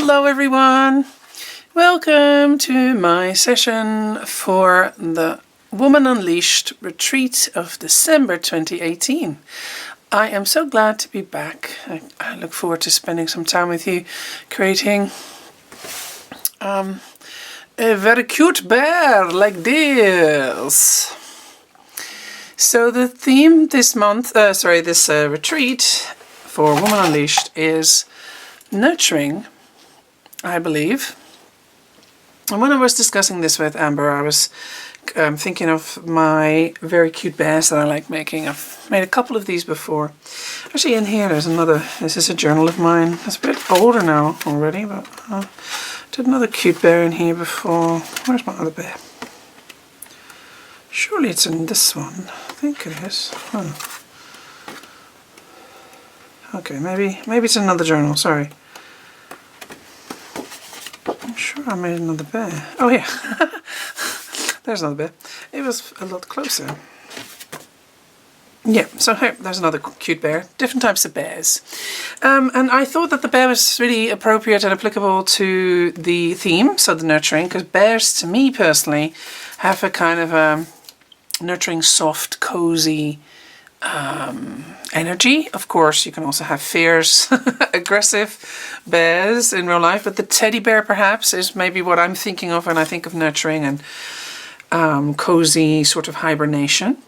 Hello everyone! Welcome to my session for the Woman Unleashed retreat of December 2018. I am so glad to be back. I look forward to spending some time with you creating a very cute bear like this. So the theme this month, this retreat for Woman Unleashed is nurturing, I believe. And when I was discussing this with Amber, I was thinking of my very cute bears that I like making. I've made a couple of these before. Actually in here there's another, this is a journal of mine. It's a bit older now already, but I did another cute bear in here before. Where's my other bear? Surely it's in this one. I think it is. Oh. Okay, maybe it's another journal, sorry. I'm sure I made another bear. Oh yeah, there's another bear. It was a lot closer. Yeah, so here, there's another cute bear. Different types of bears. And I thought that the bear was really appropriate and applicable to the theme, so the nurturing, because bears, to me personally, have a kind of a nurturing, soft, cozy energy. Of course, you can also have fierce, aggressive bears in real life, but the teddy bear perhaps is maybe what I'm thinking of when I think of nurturing and cozy sort of hibernation.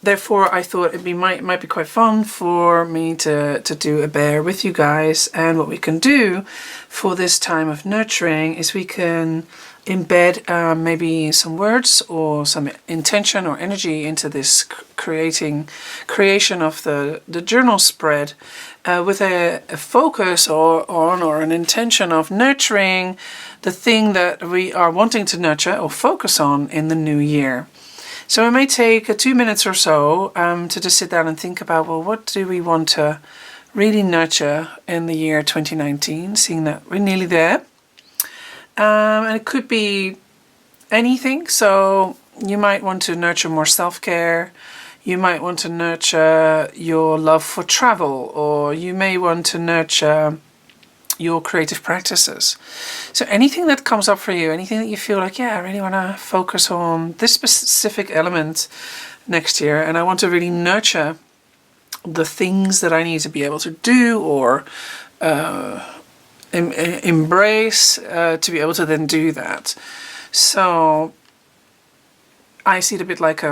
Therefore I thought it might be quite fun for me to do a bear with you guys, and what we can do for this time of nurturing is we can embed maybe some words or some intention or energy into this creation of the journal spread with a focus or an intention of nurturing the thing that we are wanting to nurture or focus on in the new year. So it may take 2 minutes or so to just sit down and think about, well, what do we want to really nurture in the year 2019, seeing that we're nearly there. And it could be anything. So you might want to nurture more self-care. You might want to nurture your love for travel, or you may want to nurture your creative practices. So anything that comes up for you, anything that you feel like, yeah, I really want to focus on this specific element next year, and I want to really nurture the things that I need to be able to do or embrace to be able to then do that. So I see it a bit like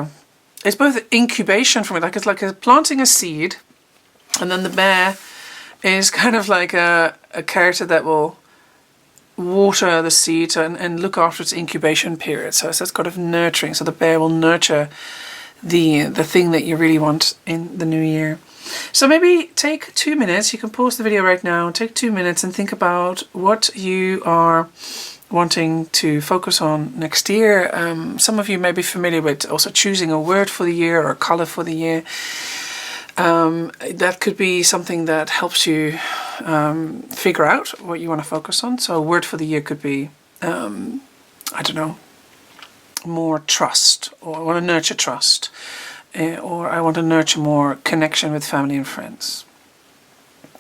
it's both incubation for me, like it's like planting a seed, and then the bear is kind of like a character that will water the seed and look after its incubation period. So it's kind of nurturing. So the bear will nurture the thing that you really want in the new year. So maybe take 2 minutes. You can pause the video right now. Take 2 minutes and think about what you are wanting to focus on next year. Some of you may be familiar with also choosing a word for the year or a color for the year. That could be something that helps you figure out what you want to focus on. So a word for the year could be, I don't know, more trust, or I want to nurture trust, or I want to nurture more connection with family and friends.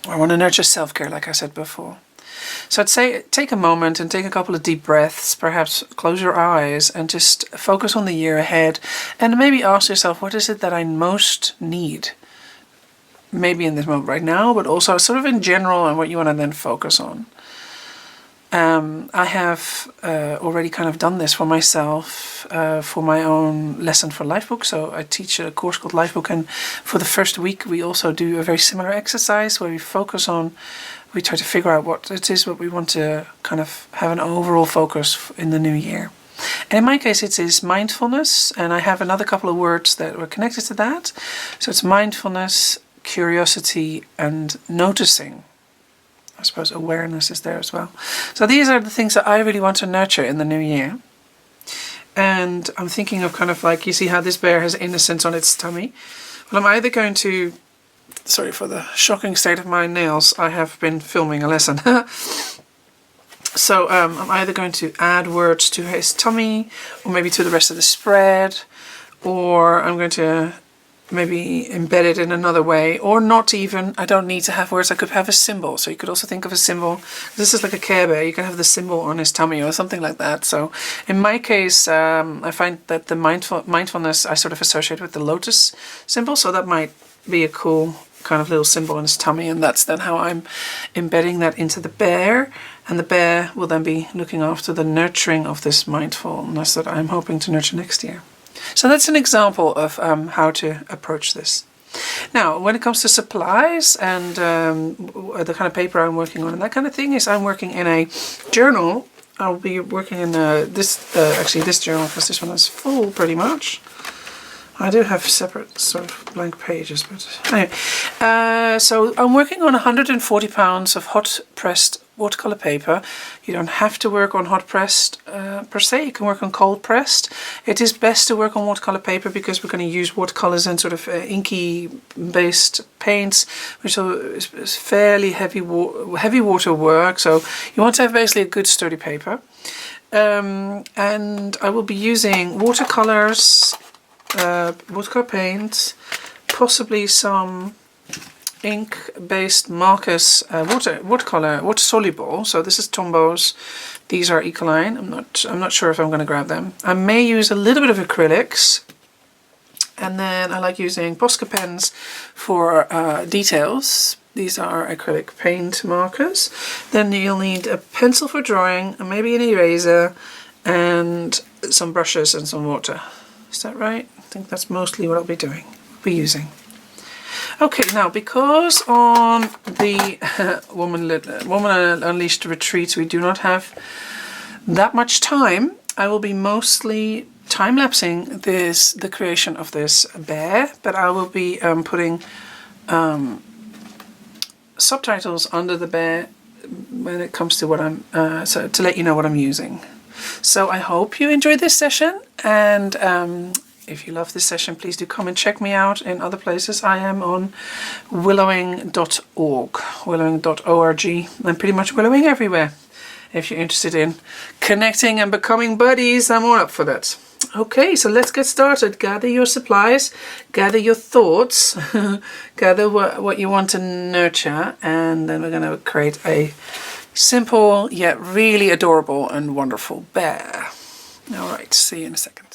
Or I want to nurture self-care, like I said before. So I'd say take a moment and take a couple of deep breaths, perhaps close your eyes and just focus on the year ahead, and maybe ask yourself, what is it that I most need? Maybe in this moment right now, but also sort of in general, and what you want to then focus on. I have already kind of done this for myself for my own Lesson for Life book. So I teach a course called Life Book, and for the first week we also do a very similar exercise where we focus on, we try to figure out what it is what we want to kind of have an overall focus in the new year. And in my case it is mindfulness, and I have another couple of words that were connected to that. So it's mindfulness, curiosity, and noticing. I suppose awareness is there as well. So these are the things that I really want to nurture in the new year. And I'm thinking of kind of like, you see how this bear has innocence on its tummy? Well, I'm either going to, sorry for the shocking state of my nails, I have been filming a lesson. So I'm either going to add words to his tummy, or maybe to the rest of the spread, or I'm going to maybe embed it in another way, or not even, I don't need to have words, I could have a symbol. So you could also think of a symbol. This is like a Care Bear, you can have the symbol on his tummy or something like that. So in my case, I find that the mindfulness I sort of associate with the lotus symbol, so that might be a cool kind of little symbol on his tummy, and that's then how I'm embedding that into the bear, and the bear will then be looking after the nurturing of this mindfulness that I'm hoping to nurture next year. So that's an example of how to approach this. Now, when it comes to supplies and the kind of paper I'm working on and that kind of thing, is I'm working in a journal. I'll be working in this journal, because this one is full pretty much. I do have separate sort of blank pages, but anyway. So I'm working on 140 pounds of hot pressed watercolor paper. You don't have to work on hot pressed per se. You can work on cold pressed. It is best to work on watercolor paper because we're going to use watercolors and sort of inky based paints, which is fairly heavy water work. So you want to have basically a good sturdy paper. And I will be using watercolors, watercolor paint, possibly some ink-based markers, water soluble. So this is Tombows. These are Ecoline. I'm not sure if I'm going to grab them. I may use a little bit of acrylics, and then I like using Posca pens for details. These are acrylic paint markers. Then you'll need a pencil for drawing, and maybe an eraser, and some brushes and some water. Is that right? I think that's mostly what I'll be using. Okay, now because on the Woman Unleashed retreats we do not have that much time, I will be mostly time-lapsing the creation of this bear, but I will be putting subtitles under the bear when it comes to what I'm so to let you know what I'm using. So I hope you enjoyed this session, and if you love this session, please do come and check me out in other places. I am on willowing.org, willowing.org. I'm pretty much willowing everywhere. If you're interested in connecting and becoming buddies, I'm all up for that. Okay, so let's get started. Gather your supplies, gather your thoughts, gather what you want to nurture, and then we're going to create a simple yet really adorable and wonderful bear. All right, see you in a second.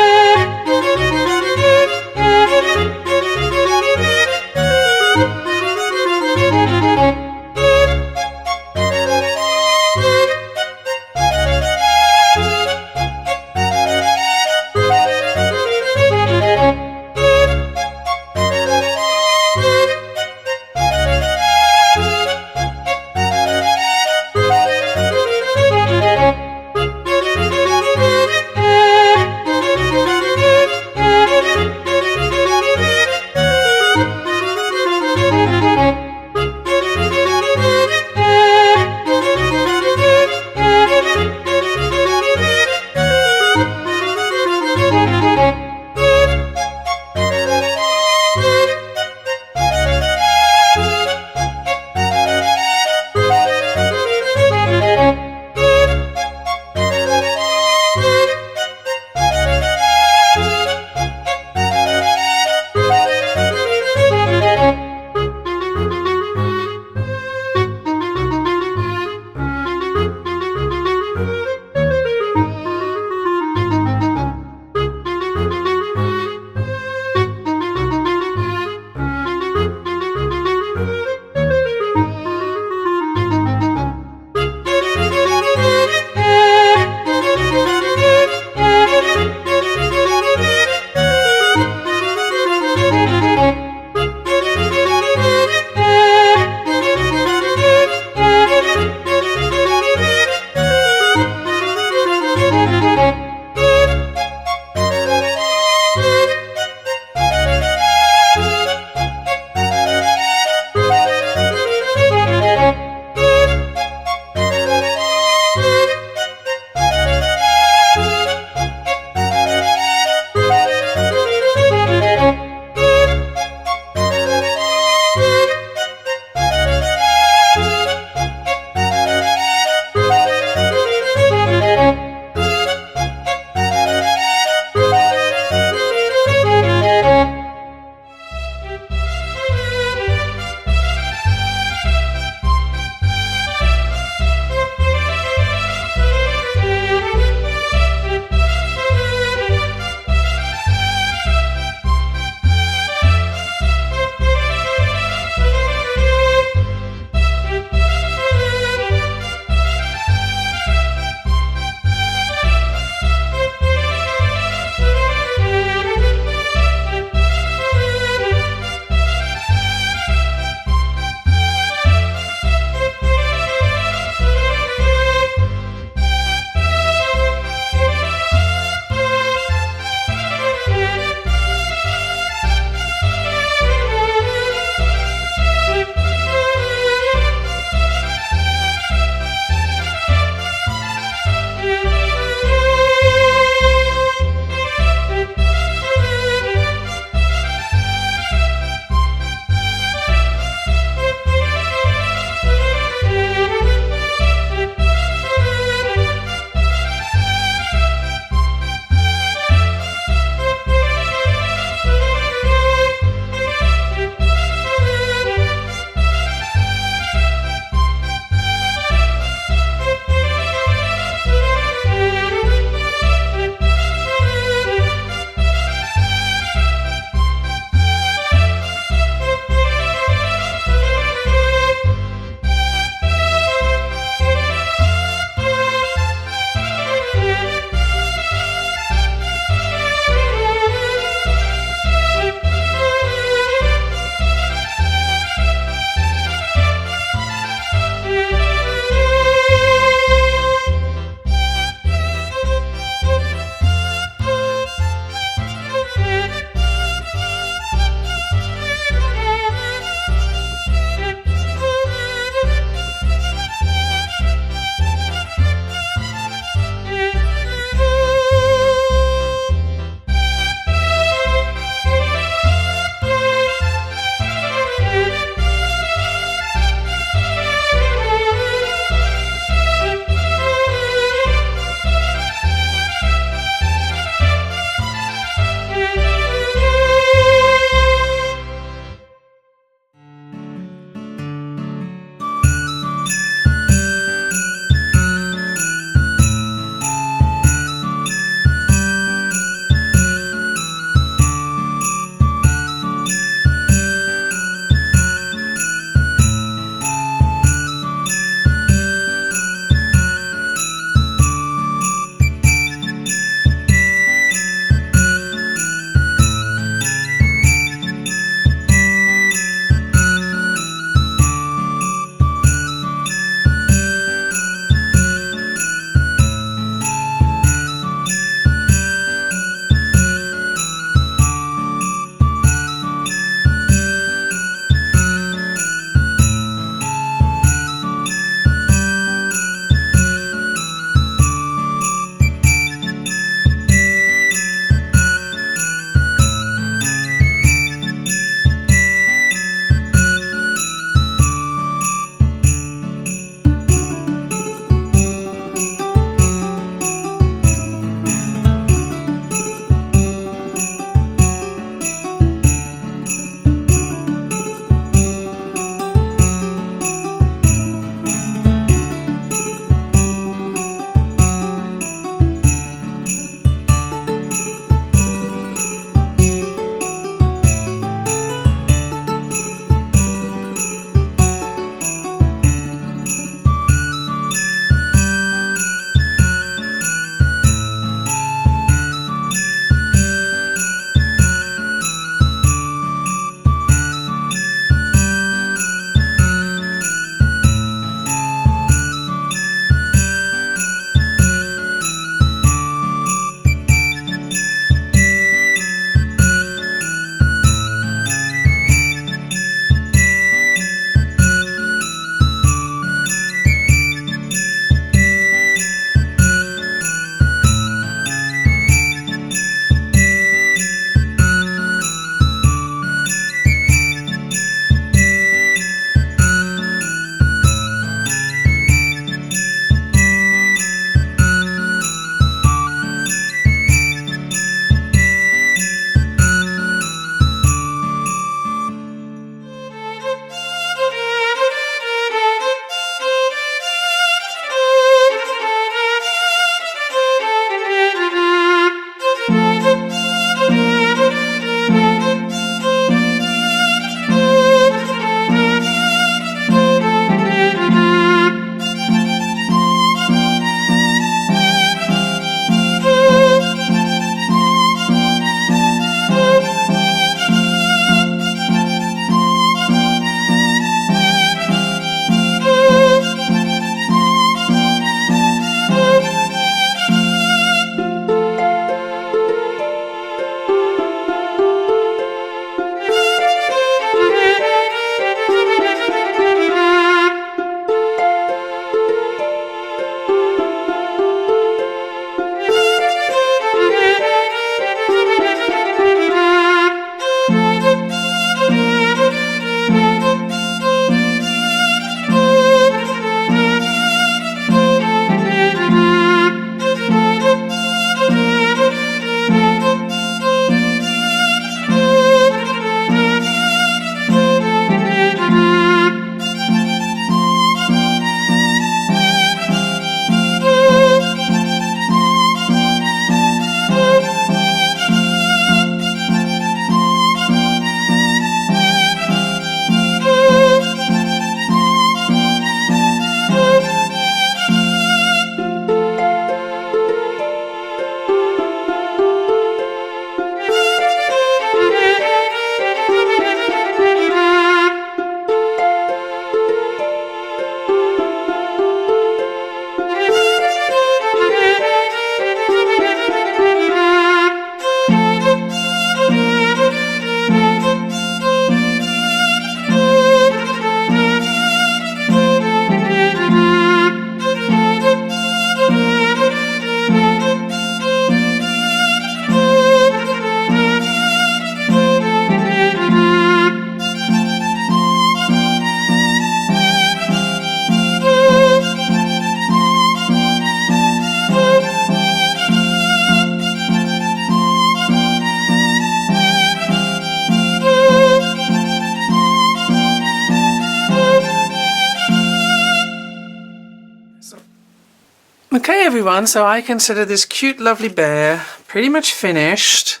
Okay everyone, so I consider this cute lovely bear pretty much finished.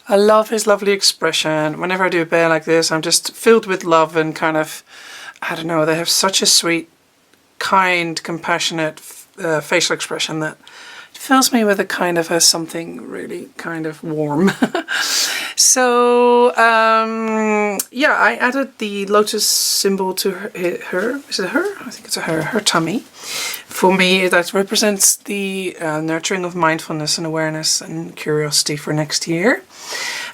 I love his lovely expression. Whenever I do a bear like this, I'm just filled with love and kind of, I don't know, they have such a sweet, kind, compassionate facial expression that it fills me with a kind of something really kind of warm. So, yeah, I added the lotus symbol to her. Is it her? I think it's her tummy. For me, that represents the nurturing of mindfulness and awareness and curiosity for next year.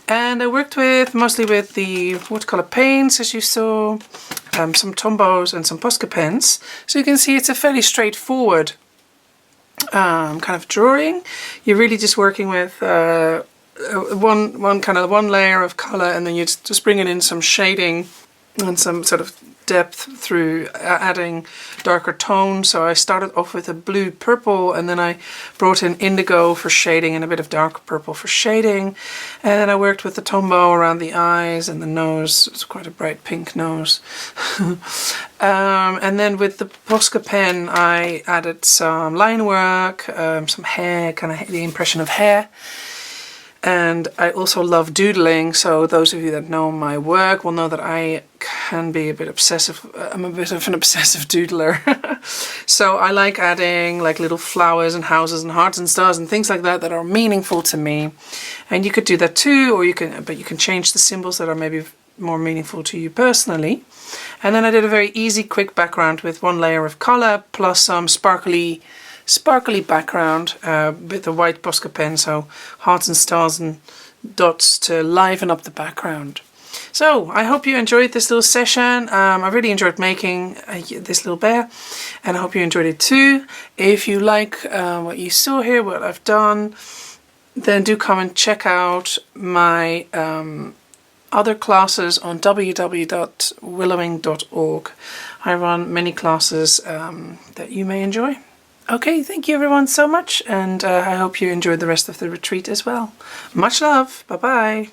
And I worked mostly with the watercolor paints, as you saw, some Tombos and some Posca pens. So you can see it's a fairly straightforward kind of drawing. You're really just working with one layer of color, and then you just bring in some shading and some sort of depth through adding darker tones. So I started off with a blue purple, and then I brought in indigo for shading and a bit of dark purple for shading, and then I worked with the Tombow around the eyes and the nose. It's quite a bright pink nose. And then with the Posca pen I added some line work, some hair, kind of the impression of hair. And I also love doodling, so those of you that know my work will know that I can be a bit obsessive. I'm a bit of an obsessive doodler. So I like adding like little flowers and houses and hearts and stars and things like that are meaningful to me. And you could do that too, or you can change the symbols that are maybe more meaningful to you personally. And then I did a very easy, quick background with one layer of color plus some sparkly background with the white Posca pen, so hearts and stars and dots to liven up the background. So I hope you enjoyed this little session. I really enjoyed making this little bear, and I hope you enjoyed it too. If you like what you saw here, what I've done, then do come and check out my other classes on www.willowing.org. I run many classes that you may enjoy. Okay, thank you everyone so much, and I hope you enjoyed the rest of the retreat as well. Much love. Bye-bye.